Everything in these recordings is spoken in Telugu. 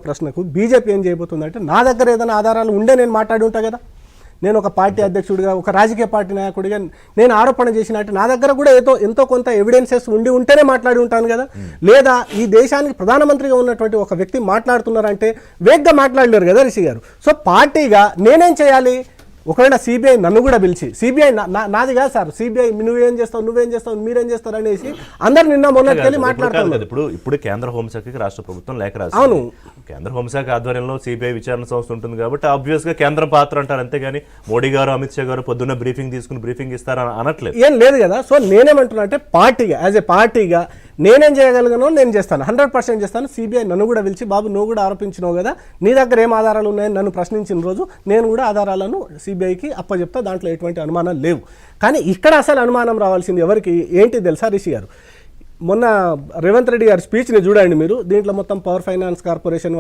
ప్రశ్నకు బీజేపీ ఏం చేయబోతుందంటే నా దగ్గర ఏదైనా ఆధారాలు ఉండే నేను మాట్లాడి ఉంటా కదా, నేను ఒక పార్టీ అధ్యక్షుడిగా ఒక రాజకీయ పార్టీ నాయకుడిగా నేను ఆరోపణ చేసినట్టు నా దగ్గర కూడా ఎంతో కొంత ఎవిడెన్సెస్ ఉంటేనే మాట్లాడి ఉంటాను కదా. లేదా ఈ దేశానికి ప్రధానమంత్రిగా ఉన్నటువంటి ఒక వ్యక్తి మాట్లాడుతున్నారంటే వేగ్గా మాట్లాడలేరు కదా రిషి గారు. సో పార్టీగా నేనేం చేయాలి? ఒకవేళ సిబిఐ నన్ను కూడా పిలిచి, సిబిఐ నాది కాదు సార్, సిబిఐ నువ్వేం చేస్తావు మీరేం చేస్తారు అనేసి అందరు నిన్న మొన్నటికెళ్ళి మాట్లాడుతున్నారు. ఇప్పుడు కేంద్ర హోంశాఖకి రాష్ట్ర ప్రభుత్వం లేఖ రాసింది. అవును, కేంద్ర హోంశాఖ ఆధ్వర్యంలో సిబిఐ విచారణ సంస్థ ఉంటుంది కాబట్టి ఆబ్వియస్ గా కేంద్రం పాత్ర అంటారు, అంతేగాని మోడీ గారు అమిత్ షా గారు పొద్దున్న బ్రీఫింగ్ ఇస్తారని అనట్లేదు, ఏం లేదు కదా. సో నేనేమంటున్నా అంటే పార్టీగా యాజ్ ఏ పార్టీగా నేనేం చేయగలిగానో నేను చేస్తాను, 100% చేస్తాను. సిబిఐ నన్ను కూడా పిలిచి బాబు నువ్వు కూడా ఆరోపించినావు కదా, నీ దగ్గర ఏం ఆధారాలు ఉన్నాయని నన్ను ప్రశ్నించిన రోజు నేను కూడా ఆధారాలను సిబిఐకి అప్పచెప్తా, దాంట్లో ఎటువంటి అనుమానాలు లేవు. కానీ ఇక్కడ అసలు అనుమానం రావాల్సింది ఎవరికి ఏంటి తెలుసా రిషి గారు? మొన్న రేవంత్ రెడ్డి గారి స్పీచ్ని చూడండి మీరు, దీంట్లో మొత్తం పవర్ ఫైనాన్స్ కార్పొరేషన్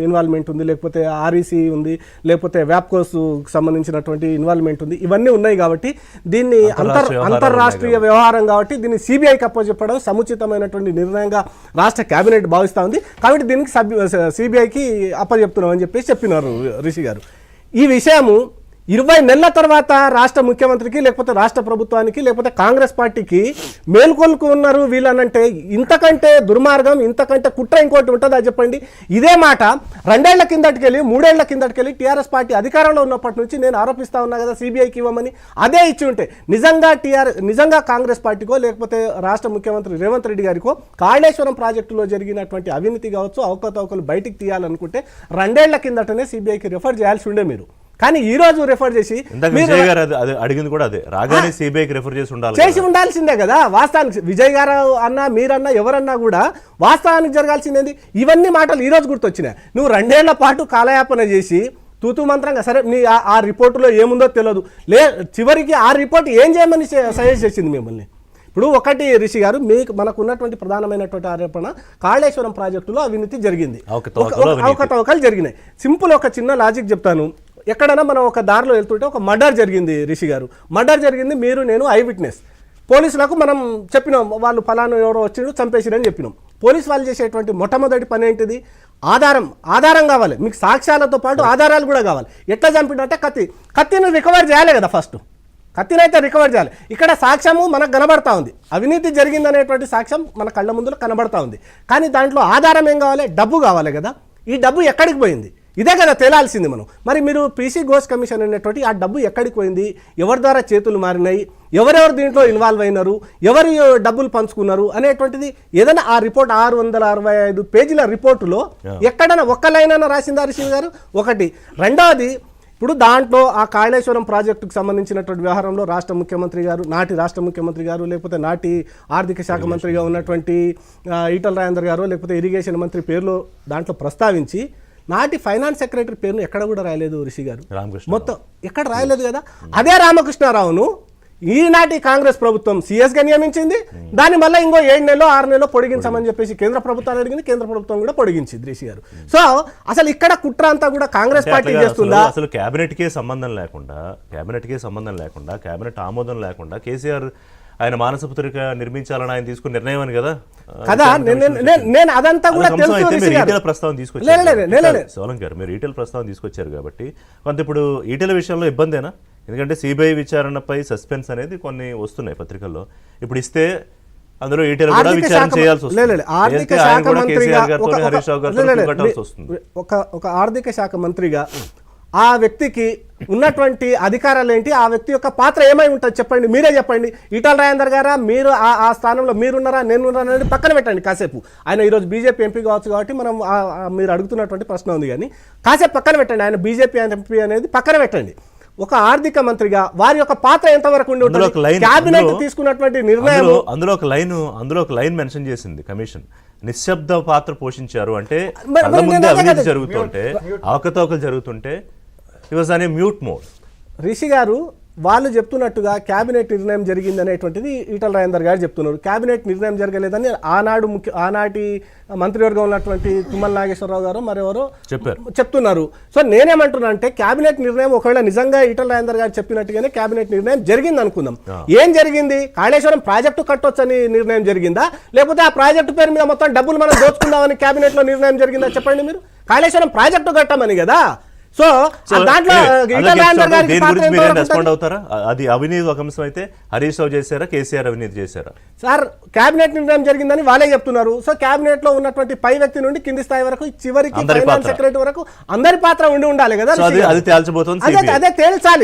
ఇన్వాల్వ్మెంట్ ఉంది, లేకపోతే ఆర్ఈసీ ఉంది, లేకపోతే వ్యాప్కోస్ సంబంధించినటువంటి ఇన్వాల్వ్మెంట్ ఉంది, ఇవన్నీ ఉన్నాయి. కాబట్టి దీన్ని అంతర్రాష్ట్రీయ వ్యవహారం కాబట్టి దీన్ని సిబిఐకి అప్పచెప్పడం సముచితమైనటువంటి నిర్ణయంగా రాష్ట్ర కేబినెట్ భావిస్తూ ఉంది. కాబట్టి దీనికి సిబిఐకి అప్పచెప్తున్నాం అని చెప్పినారు రిషి గారు. ఈ విషయము 20 నెలల తర్వాత రాష్ట్ర ముఖ్యమంత్రికి లేకపోతే రాష్ట్ర ప్రభుత్వానికి లేకపోతే కాంగ్రెస్ పార్టీకి మేల్కొల్కు ఉన్నారు వీళ్ళనంటే ఇంతకంటే దుర్మార్గం, ఇంతకంటే కుట్ర ఇంకోటి ఉంటుందా చెప్పండి? ఇదే మాట 2 ఏళ్ల కిందటికెళ్ళి 3 ఏళ్ల కిందటికెళ్ళి టీఆర్ఎస్ పార్టీ అధికారంలో ఉన్నప్పటి నుంచి నేను ఆరోపిస్తా ఉన్నా కదా సిబిఐకి ఇవ్వమని. అదే ఇచ్చి ఉంటే నిజంగా కాంగ్రెస్ పార్టీకో లేకపోతే రాష్ట్ర ముఖ్యమంత్రి రేవంత్ రెడ్డి గారికో కాళేశ్వరం ప్రాజెక్టులో జరిగినటువంటి అవినీతి కావచ్చు, అవకతవకలు బయటికి తీయాలనుకుంటే 2 ఏళ్ల కిందటనే సిబిఐకి రిఫర్ చేయాల్సి ఉండే మీరు. కానీ ఈ రోజు రెఫర్ చేసి అడిగింది కూడా అదే, రాగానే సిబిఐకి రెఫర్ చేసి ఉండాల్సిందే కదా. వాస్తవానికి విజయ్ గారు అన్నా మీరన్నా ఎవరన్నా కూడా వాస్తవానికి జరగాల్సిందేంది? ఇవన్నీ మాటలు ఈ రోజు గుర్తొచ్చినాయి. నువ్వు 2 ఏళ్ల పాటు కాలయాపన చేసి తూతు మంత్రంగా సరే నీ ఆ రిపోర్టులో ఏముందో తెలియదు, చివరికి ఆ రిపోర్ట్ ఏం చేయమని సజెస్ట్ చేసింది మిమ్మల్ని? ఇప్పుడు ఒకటి రిషి గారు, మనకు ఉన్నటువంటి ప్రధానమైనటువంటి ఆరోపణ కాళేశ్వరం ప్రాజెక్టులో అవినీతి జరిగింది, అవకతవకలు జరిగినాయి. సింపుల్ ఒక చిన్న లాజిక్ చెప్తాను. ఎక్కడైనా మనం ఒక దారిలో వెళ్తుంటే ఒక మర్డర్ జరిగింది రిషి గారు, మర్డర్ జరిగింది, మీరు నేను ఐ విట్నెస్. పోలీసులకు మనం చెప్పినాం వాళ్ళు ఫలానా ఎవరో వచ్చిండు చంపేసిరని చెప్పినాం. పోలీసు వాళ్ళు చేసేటువంటి మొట్టమొదటి పని ఏంటిది? ఆధారం కావాలి మీకు, సాక్ష్యాలతో పాటు ఆధారాలు కూడా కావాలి. ఎట్లా చంపినంటే కత్తిని రికవర్ చేయాలి కదా, ఫస్ట్ కత్తినైతే రికవర్ చేయాలి. ఇక్కడ సాక్ష్యము మనకు కనబడతా ఉంది, అవినీతి జరిగిందనేటువంటి సాక్ష్యం మన కళ్ళ ముందు కనబడతా ఉంది. కానీ దాంట్లో ఆధారం ఏం కావాలి? డబ్బు కావాలి కదా. ఈ డబ్బు ఎక్కడికి పోయింది? ఇదే కదా తేలాల్సింది మనం. మరి మీరు పీసీ ఘోష్ కమిషన్ అనేటువంటి ఆ డబ్బు ఎక్కడికి పోయింది, ఎవరి ద్వారా చేతులు మారినాయి, ఎవరెవరు దీంట్లో ఇన్వాల్వ్ అయినారు, ఎవరు డబ్బులు పంచుకున్నారు అనేటువంటిది ఏదైనా ఆ రిపోర్ట్ 665 పేజీల రిపోర్టులో ఎక్కడైనా ఒక్క లైన్ అయినా రాసిందా రిషి గారు? ఒకటి. రెండవది, ఇప్పుడు దాంట్లో ఆ కాళేశ్వరం ప్రాజెక్టుకు సంబంధించినటువంటి వ్యవహారంలో నాటి రాష్ట్ర ముఖ్యమంత్రి గారు లేకపోతే నాటి ఆర్థిక శాఖ మంత్రిగా ఉన్నటువంటి ఈటల రాజేందర్ గారు లేకపోతే ఇరిగేషన్ మంత్రి పేర్లు దాంట్లో ప్రస్తావించి నాటి ఫైనాన్స్ సెక్రటరీ పేరును ఎక్కడ కూడా రాయలేదు రిషి గారు, మొత్తం ఎక్కడ రాయలేదు కదా. అదే రామకృష్ణారావును ఈనాటి కాంగ్రెస్ ప్రభుత్వం సిఎస్గా నియమించింది, దాన్ని మళ్ళీ ఇంకో 7 నెలలో 6 నెలలో పొడిగించమని చెప్పేసి కేంద్ర ప్రభుత్వాన్ని అడిగింది, కేంద్ర ప్రభుత్వం కూడా పొడిగించింది రిషి గారు. సో అసలు ఇక్కడ కుట్ర అంతా కూడా కాంగ్రెస్ పార్టీ చేస్తుందా? అసలు కేబినెట్కే సంబంధం లేకుండా కేబినెట్ ఆమోదం లేకుండా కేసీఆర్ ఆయన మానసపుత్రిక నిర్మించాలని ఆయన తీసుకున్న నిర్ణయం అని కదా కదా. నేను అదంతా కూడా ఈటెల ప్రస్తావన తీసుకొచ్చారు సోలం గారు, మీరు ఈటెల ప్రస్తావన తీసుకొచ్చారు కాబట్టి కొంత ఇప్పుడు ఈటెల విషయంలో ఇబ్బందేనా? ఎందుకంటే సిబిఐ విచారణపై సస్పెన్స్ అనేది కొన్ని వస్తున్నాయి పత్రికల్లో, ఇప్పుడు ఇస్తే అందులో ఈటెల కూడా విచారణ చేయాల్సి వస్తుంది. ఒక ఆర్థిక శాఖ మంత్రిగా ఆ వ్యక్తికి ఉన్నటువంటి అధికారాలు ఏంటి, ఆ వ్యక్తి యొక్క పాత్ర ఏమై ఉంటుంది చెప్పండి, మీరే చెప్పండి. ఈటల రాజేందర్ గారా, మీరు ఆ స్థానంలో మీరున్నారా నేనున్నారా అనేది పక్కన పెట్టండి కాసేపు. ఆయన ఈరోజు బీజేపీ ఎంపీ కావచ్చు కాబట్టి మనం మీరు అడుగుతున్నటువంటి ప్రశ్న ఉంది, కానీ కాసేపు పక్కన పెట్టండి. ఆయన బీజేపీ ఎంపీ అనేది పక్కన పెట్టండి. ఒక ఆర్థిక మంత్రిగా వారి యొక్క పాత్ర ఎంతవరకు ఉండి ఉంటుంది? క్యాబినెట్ తీసుకున్నటువంటి నిర్ణయం అందులో ఒక లైన్ మెన్షన్ చేసింది కమిషన్, నిశ్శబ్ద పాత్ర పోషించారు అంటే అవినీతి జరుగుతుంటే అవకతవకలు జరుగుతుంటే ఇట్ వాజ్ అనే మ్యూట్ మోడ్. రిషి గారు వాళ్ళు చెప్తున్నట్టుగా కేబినెట్ నిర్ణయం జరిగింది అనేటువంటిది ఈటల రాజేందర్ గారు చెప్తున్నారు. కేబినెట్ నిర్ణయం జరగలేదని ఆనాటి మంత్రివర్గం ఉన్నటువంటి తుమ్మల నాగేశ్వరరావు గారు మరెవరో చెప్తున్నారు. సో నేనేమంటున్నా అంటే కేబినెట్ నిర్ణయం ఒకవేళ నిజంగా ఈటల రాజేందర్ గారు చెప్పినట్టుగానే కేబినెట్ నిర్ణయం జరిగింది అనుకుందాం. ఏం జరిగింది? కాళేశ్వరం ప్రాజెక్టు కట్టొచ్చని నిర్ణయం జరిగిందా, లేకపోతే ఆ ప్రాజెక్టు పేరు మీద మొత్తం డబ్బులు మనం దోచుకుందామని కేబినెట్ లో నిర్ణయం జరిగిందా చెప్పండి మీరు. కాళేశ్వరం ప్రాజెక్టు కట్టమని కదా. సో దాంట్లో రెస్పాండ్ అవుతారా? అది అవినీతి ఒక అంశం అయితే హరీష్ రావు చేశారా, కేసీఆర్ అవినీతి చేశారా? సార్ కేబినెట్ నిర్ణయం జరిగిందని వాళ్ళే చెప్తున్నారు. సో కేబినెట్ లో ఉన్నటువంటి పై వ్యక్తి నుండి కింది స్థాయి వరకు చివరికి ఫైనాన్స్ సెక్రటరీ వరకు అందరి పాత్ర ఉండాలి కదా. అది తేల్చబోతుంది, అదే తేల్చాలి.